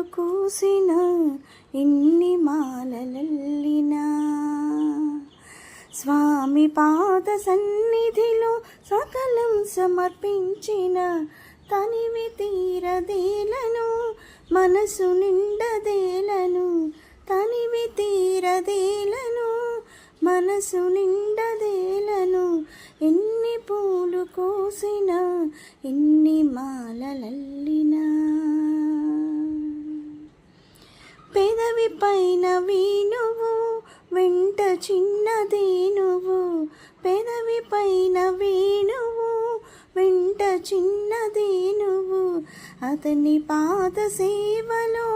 పూలు కూసిన ఎన్ని మాలలల్లినా స్వామి పాద సన్నిధిలో సకలం సమర్పించిన తనివి తీరదేలను మనసు నిండదేలను తనివి తీరదేలను మనసు నిండదేలను ఎన్ని పూలు కోసిన ఎన్ని మాలలల్లినా పెదవి పైన వేణువు వెంట చిన్నదేనువు పెదవి పైన వేణువు వెంట చిన్నదేనువు అతని పాద సేవలో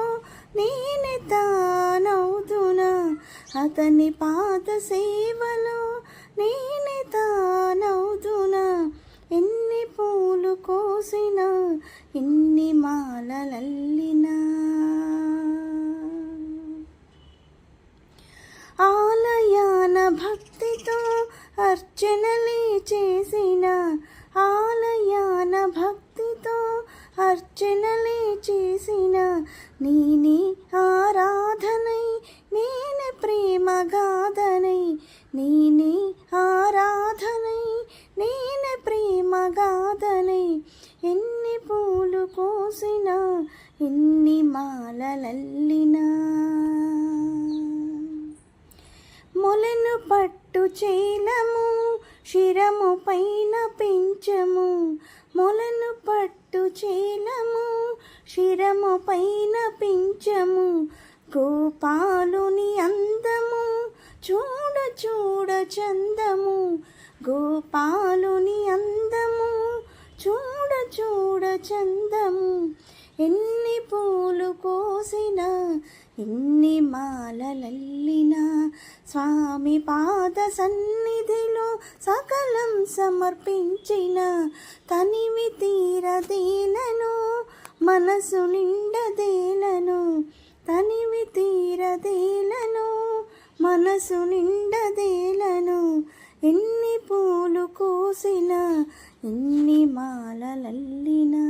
నేనే తానవుతున్నా అతని పాద సేవలో నేనే తానవుతున్నా ఎన్ని పూలు కోసిన ఎన్ని మాలలల్లినా ఆలయాన భక్తితో అర్చనలే చేసిన ఆలయాన భక్తితో అర్చనలే చేసిన నేనే ఆరాధనై నేనే ప్రేమగాథనై నేనే ఆరాధనై నేనే ప్రేమగాథనై ఎన్ని పూలు కోసిన ఎన్ని మాలలల్లినా మొలను పట్టు చేలము శిరము పైన పెంచము మొలను పట్టు చేలము శిరము పైన పెంచము గోపాలుని అందము చూడ చూడ చందము గోపాలుని అందము చూడ చూడ చందము ఎన్ని పూలు కోసిన ఎన్ని మాలలల్లినా స్వామి పాద సన్నిధిలో సకలం సమర్పించిన తనివి తీరదేలను మనసు నిండదేలను తనివి తీరదేలను మనసు నిండదేలను ఎన్ని పూలు కోసిన ఎన్ని మాలలల్లినా